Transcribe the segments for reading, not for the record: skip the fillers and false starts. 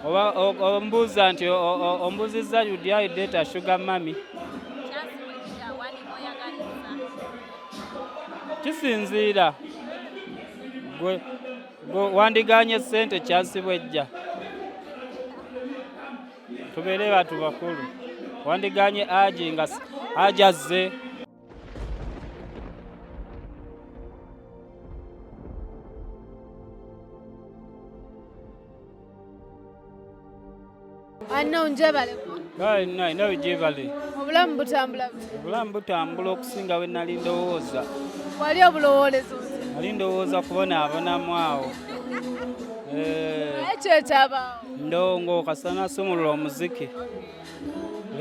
oba ombuuza nti ombuzizza Lydia Ideta Sugar Mami. Kisinziira gwe wandiganye ssente kyasibwejja. Tubeere bantu bakulu. Wandiganye aji nga ajazze. Anno njebale. Nawe gyebale. Obulamu butambula. Obulamu butambula okusinga we nali ndowooza. Wali obulowoolezo? Nali ndowooza kubonaabonamu awo. Ekyetaabawo. Ndongo kasana sumulula omuziki.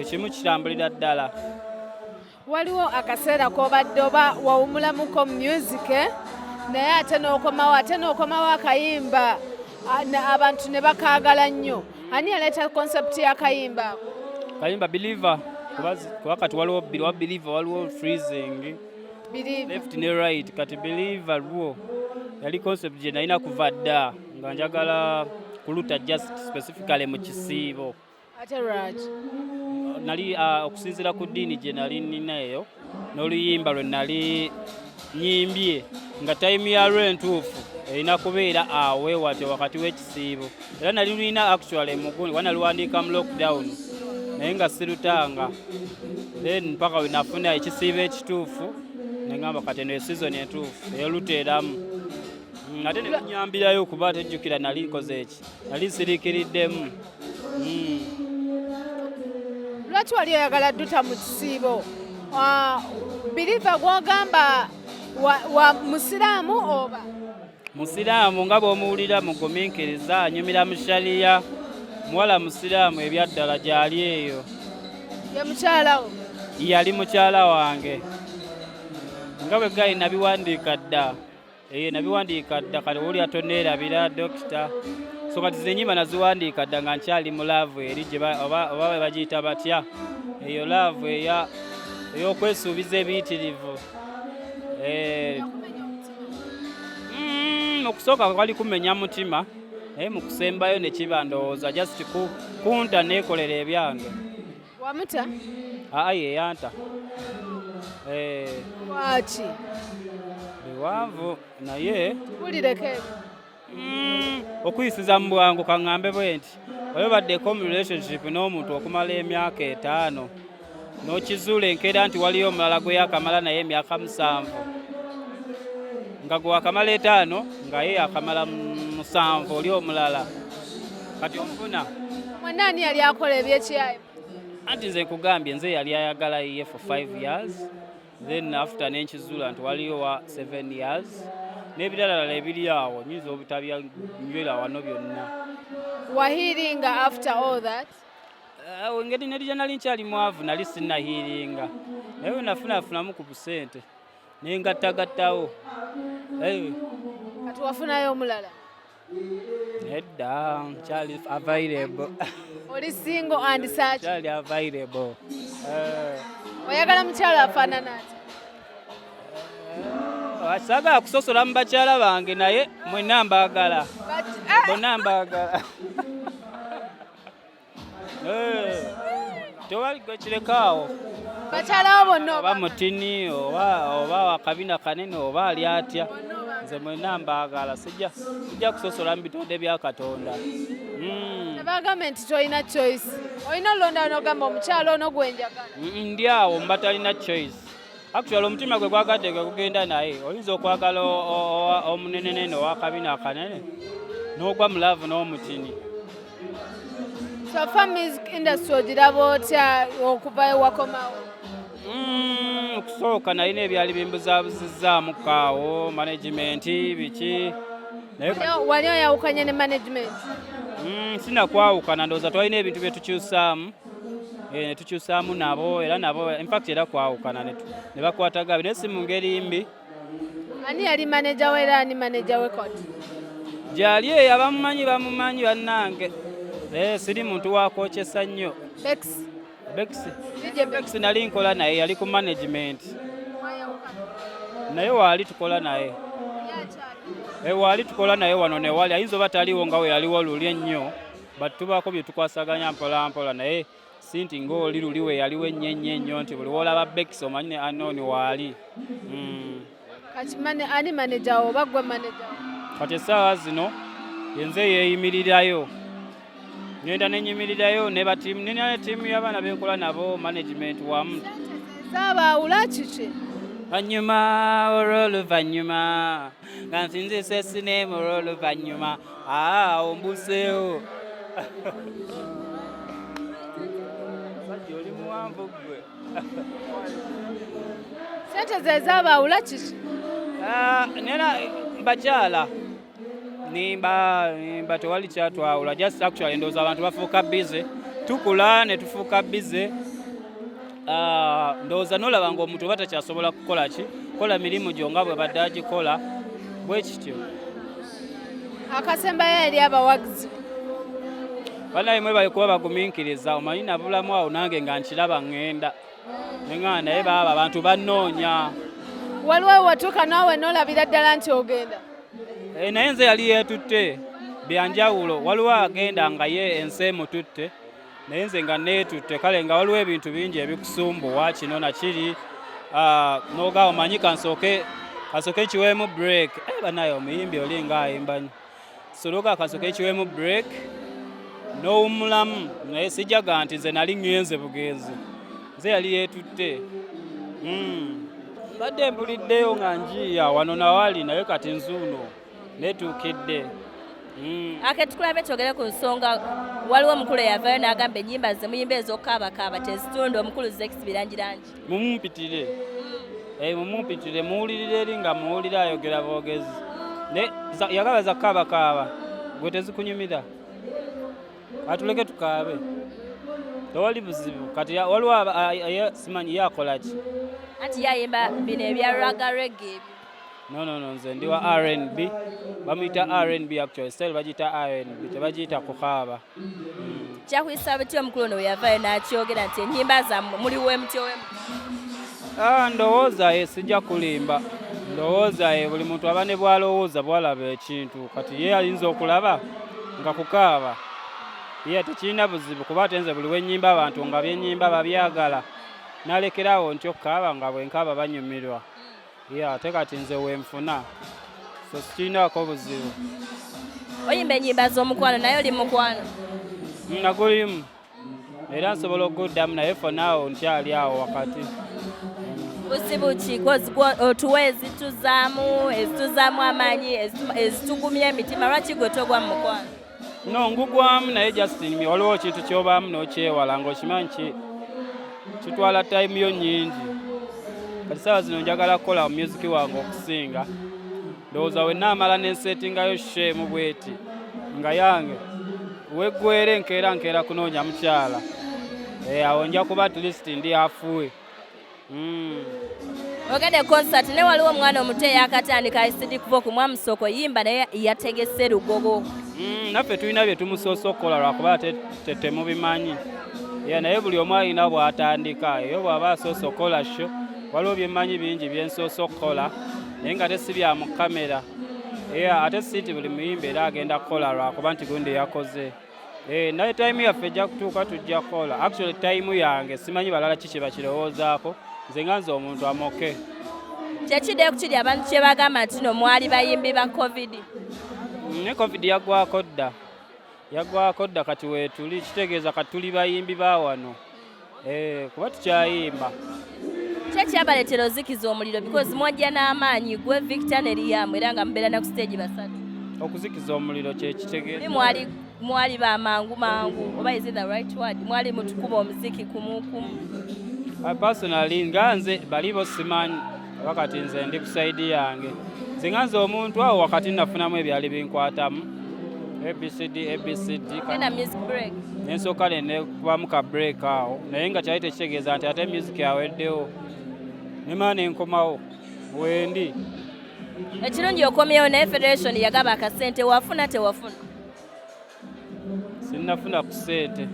Ekimu kitambulira ddala. Waliwo akaseera k'obadde oba wawumulamuko mu music naye ate n'okomawo akayimba abantu ne bakaagala nnyo. Ani yaleeta concept y'akayimba ako? Kayimba Believer. Kuba kati waliwo Believer waliwo Freezing. Left ne right kati Believer lwo yali concept gye nalina kuva dda nga njagala kuluta just specifically mu kisiibo. Ate lwaki? Nali okusinziira ku ddiini gye nali nina eyo n'oluyimba lwe nali nyimbye nga time yalwo entuufu erina kubeera awe watyo wakati w'ekisiibo. Era nali lulina actually mugundi wanaliwandiika mu lockdown naye nga sirutanga. Then mpaka we nafuna ekisiibo ekituufu nengamba kati eno season entuufu ey'oluteeramu. Ate ne lunyambirayo okuba tejjukira nali nkoze eki nali nsiriikiriddemu. Lwaki wali oyagala dduta mu kisiibo? Believer gw'ogamba wa musiraamu oba? Musiraamu nga bw'omuwulira mugumiikiriza anyumira mu shaliya. Muwala musiraamu ebyaddala gy'ali eyo. Ye mukyalawo? Yali mukyala wange. Nga bwe gali nabiwandiika dda. Nabiwandiika dda kale wuli atoneerabira dokita. So kati zenyimba naziwandiika dda nga nkyali mu laavu eri oba bwe bagiyita batya. Eyo laavu ey'okwesuubiza ebiyitirivu. Okusooka kwali kumenya mutima naye mu kusembayo ne kiba ndowooza just kunta neekolera ebyange. Wamuta? Ye yanta. Lwaki? Biwanvu naye Tulireko ebyo. Okuyisiza mu bwangu kaŋŋambe bwe nti oyo baddeko mu relationship n'omuntu okumala emyaka 5 n'okizuula enkeera nti waliyo omulala gwe yakamala naye emyaka 7 nga gwe wakamala 5 nga ye yakamala 7 oli omulala kati ofuna. Mwenna ani yali akola ebyekyayi? Anti nze nkugambye nze yali ayagala ye for 5 years then after nenkizuula nti waliyo wa 7 years n'ebirala ebiri awo nyinza obutabya nywera wano byonna. Wahiringa after all that? Engeri nerija nali nkyali mwavu nali sinnahiringa naye we nafunafunamu ku busente nengattagattawo. Kati wafunayo omulala? Nedda nkyali available. Oli single and search? Nkyali available. Oyagala mukyala afaanana ati? Saagala kusosola mu bakyala bange naye mwenna mbaagala. Bonna mbaagala. Tewali gwe kirekaawo. Bakyala bo bonna oba mutini oba wakabina kanene oba ali atya. Nze mwenna mbaagala sijja kusosola mu bitonde bya Katonda. Tebagambe nti tolina choice. Olina olonda n'ogamba omukyala ono gwenjagala. Ndi awo mba talina choice. Actually omutima gwe gwagadde gwe gugenda naye oyinza okwagala omunenenene owakabina akanene n'ogwa mu laavu n'omutini. So from music industry ogiraba otya okuva ewakomawo? Okusooka nalina ebyali bimbuzaabuzizaamu kaawo management biki. Wali oyawukanye ne management? Sinakwawukana ndowooza twalina ebintu bye tukyusaamu. Ne tukyusaamu nabo era nabo in fact era kwawukana ne bakwatagabi naye si mu ngeri mbi. Ani yali manager we era ani manager we koti? Gyali eyo abamumanyi bannange. Siri muntu wakwokesa nnyo. Bex nali nkola naye yali ku management. Naye waali tukola naye. Waali tukola naye wano ne wali ayinza oba taliwo nga we yaliwo luli ennyo batubaako bye tukwasaganya mpola mpola naye si nti ng'oli luli we yaliwo ennyo nti buli woolaba Bex omanyi ne Unknown waali. Kati ani manager oba gwe manager? Kati essaawa zino yenze yeeyimirirayo ngenda nenyimirirayo ne batiimu nina ttiimu y'abaana benkola nabo management wamu. Zaabaawula kiki? Vanyuma olw'oluvannyuma nga nsinzise sineemu olw'oluvannyuma ombuseewo. Sajja oli muwanvu gwe. Sente ze zaabaawula kiki? Nena bakyala nimba tewali kyatwawula, just actually ndowooza abantu bafuuka bize, tukula ne tufuuka bize. Ndowooza n'olaba ng'omuntu oba takyasobola kukola ki kola mirimu gyo nga bwe badde agikola bwe kityo. Akasembayo eri abawagizi Banaye mwe bali kuba bagumiikiriza omanyi nabulamu awo nange nga nkiraba ŋŋenda neŋŋana naye baaba abantu bannoonya. Waliwo watuuka naawe n'olabira ddala nti ogenda? Naye nze yali yeetutte byanjawulo, waliwo agenda nga ye ensi emututte naye nze nga neetutte, kale nga waliwo ebintu bingi ebikusumbuwa kino nakiri n'oga omanyi kansooke kiweemu break. Banaye omuyimbi oli nga ayimbanyi soloka kasooke kiweemu break n'owummulamu naye sijjaga nti nze nali ŋŋenze bugenzi, nze yali yeetutte. Mbadde mpuliddeyo nga njiya wano nawali naye kati nzuuno netuukidde. Tukulabe twogere ku nsonga waliwo omukulu eyavaayo n'agamba ennyimba ze muyimba ez'okukaabakaaba tezitunda. Omukulu Zex Birangirangi mumumpitire muwulirire eri nga muwulira ayogera boogezi yagaba za kukaabakaaba gwe tezikunyumira atuleke tukaabe tewali buzibu. Kati waliwo simanyi yakola ki anti yayimba bino ebya raga reggae. No, nze ndi wa R&B, bamuyita R&B actually, style bagiyita R&B, tebagiyita kukaaba. Kyakuyisa buti omukulu ono yavaayo n'akyogera nti ennyimba zammwe muliwo emutyo ndowooza ye sijja kulimba, ndowooza ye buli muntu aba ne bw'alowooza bw'alaba ekintu, kati ye alinza okulaba nga kukaaba ye tekirina buzibu kuba ate nze buli wennyimba abantu nga byennyimba babyagala n'alekerawo ntyo kukaaba nga bwenkaaba banyumirwa. Ate kati nze wenfuna so sikirinaako buzibu. Oyimba ennyimba z'omukwano naye oli mukwano? Nagulimu era nsobola okuddamu naye fonaawo nkyali awo wakati. Buzibu ki otuwa ezituzaamu amaanyi ezitugumya emitima, lwaki gwe togwa mu mukwano? No, ngugwamu naye Justin waliwo ekintu ky'obaamu n'okyewala ng'okimanyi kitwala time yo nnyingi. Kati saawa zino njagala kukola music wange okusinga, ndowooza wenna amala n'ensetingayo shemu bweti nga yange weggwere nkeera kunoonya mukyala awo nja kuba at least ndi afuwe. Ogende concert ne waliwo omwana omuto eyakatandika ICD kuva ku Mwamusoko yimba naye yategese lugogo. Naffe tulina bye tumusoose okukola lwakuba ate temubimanyi naye buli omu alina bw'atandika eyo bw'aba asoose okukola sho waliwo byemanyi bingi byensoose okukola naye nga te si bya mu kamera ate si nti buli muyimbi era agenda kukola lwakuba nti gundi yakoze. Naye time yaffe ejja kutuuka tujja kukola. Actually time yange simanyi balala kiki bakirowoozaako, nze nga nze omuntu amoke. Kyekiddeyo ku kiri abantu kye bagamba nti no mwali bayimbi ba COVID? Ne COVID yaggwako dda kati weetuli kitegeeza kati tuli bayimbi ba wano kuba tukyayimba. Kyekyabaletera ozikiza omuliro because mwajja n'amaanyi gwe Victor ne Liam era nga mubeera na ku stage basatu. Okuzikiza omuliro kyekitegeeza mwali ba mangu oba is it the right word? Mwali mutukuba omuziki kumu. Personally nga nze balibo simanyi wakati nze ndi ku side yange, nze nga nze omuntu awo wakati nafunamu ebyali binkwatamu ABCD na music break nensooka nekubamu ka break awo naye nga kyali tekitegeeza nti ate music yaweddewo nemala nenkomawo wendi. Ekirungi okomyewo naye Federation yagaba akasente, wafuna tewafuna? Sinnafuna ku ssente,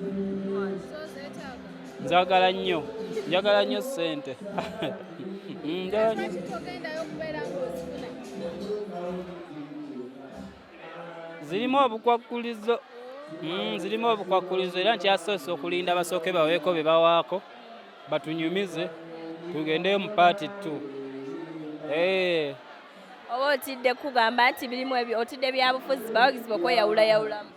njagala nnyo ssente. Zirimu obukwakkulizo Zirimu obukwakkulizo era nkyasoose okulinda basooke baweeko be bawaako batunyumize tugendeyo mu paati 2. oba otidde kugamba nti birimu otidde byabufuzi bawagizi bakweyawulayawulamu?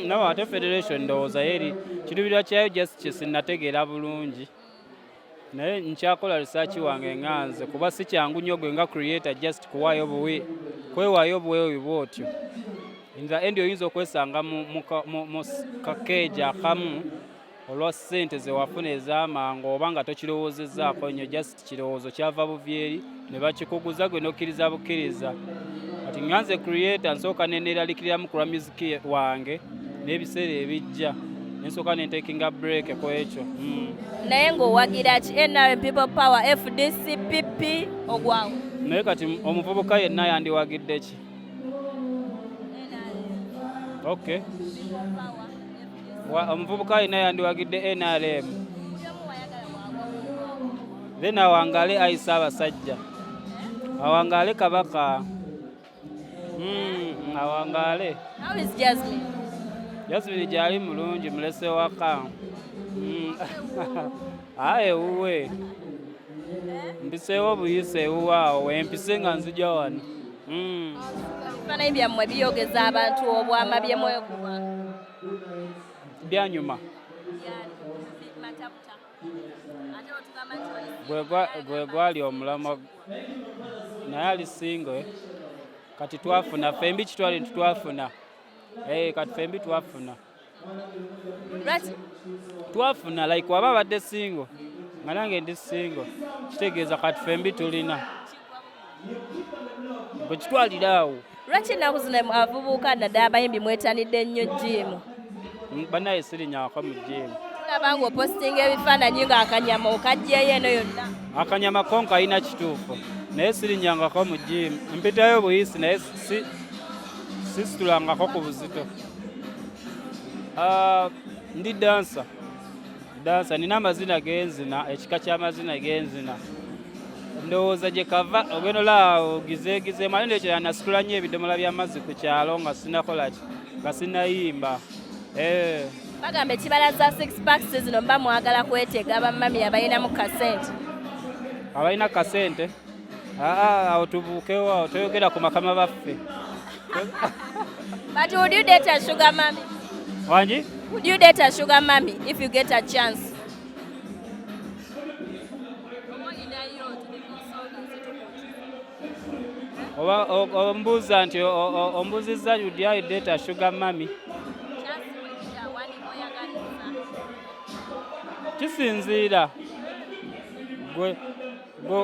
No, ate federation ndowooza yeri kirubirwa kyayo just sinnategeera bulungi naye nkyakola research wange nganze kuba si kyangu nnyo gwe nga creator just kwewaayo obuweewo bwotyo. In the end oyinza okwesanga mu kakeeji akamu olwa ssente ze wafuna ez'amangu oba nga tokirowoozezaako nnyo just kirowoozo kyava buvyeri ne bakikuguza gwe nokkiriza bukkiriza. Kati nganze creator nsooka neneeralikiriramu kulwa music wange n'ebiseera ebijja nensooka nentekinga break ku ekyo. Naye ng'owagira ki NRM People Power FDC PP ogwawo? Naye kati omuvubuka yenna yandiwagidde ki? Okay. Omuvubuka yenna yandiwagidde NRM. Then awangale ayisa abasajja. Awangale Kabaka. Awangale. How is Jasmine? Jasmine gyali mulungi mulese waka. Aye uwe. Mbiseewo buyise ewuwaawo wempise nga nzija wano. Ebifaananyi byammwe biyogeza abantu obwama byemwoyo guba? Byanyuma. Gwe gwali omulamo naye ali single kati twafuna fembi kitwali twafuna. Kati fembi twafuna. Twafuna like waba badde single nga nange ndi single kitegeeza kati fembi tulina bwe kitwaliraawo. Lwaki ennaku zino abavubuka naddala abayimbi mwetanidde nnyo jiimu? Bannaye sirinyawako mu jiimu. Tulaba ng'opositinga ebifaananyi ng'akanyama okajjeeyo eno yonna. Akanyama ko nkayina kituufu naye sirinyangako mu jiimu. Mpitayo buyisi naye sisitulangako ku buzito. Ndi dansa. Nina amazina genzina, ekika ky'amazina genzina. Ndowooza gye kava ogenda olaba ogizeegizeemu ate ndekyo yanasitula nnyo ebidomola by'amazzi ku kyalo nga sinakola ki nga sinayimba. Bagamba ekibala za 6 packs zino mba mwagala kwetega bamami abalinamu kasente. Abalina kasente? Awo tubuukewo awo toyogera ku makama baffe. But would you date a sugar mommy? Wangi? Would you date a sugar mommy if you get a chance? Oba ombuuza nti ombuzizza would I date a sugar mommy? Kisinziira gwe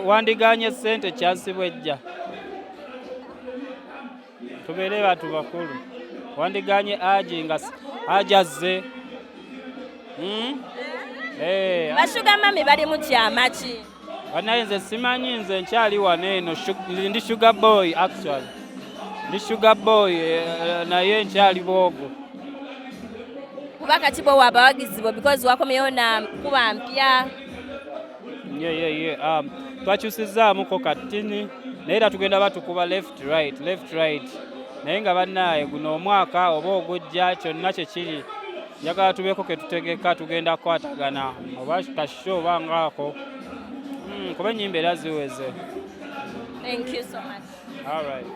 wandiganye ssente kyansi bwejja. Tubeere bantu bakulu. Wandiganye aji nga ajazze. Bashuga mami bali mu kyama ki? Banaye nze simanyi, nze nkyali wano eno ndi sugar boy actually. Ndi sugar boy naye nkyali bwogo. Kuba kati bo wabawagizi bo because wakomyewo na kuba mpya. Twakyusizaamuko katini naye era tugenda batukuba left right naye nga bannaye guno omwaka oba ogujja kyonna kyekiri njagala tubeeko ke tutegeka tugenda kwatagana oba kasho oba ngaako kuba ennyimba era ziweze. Thank you so much. All right.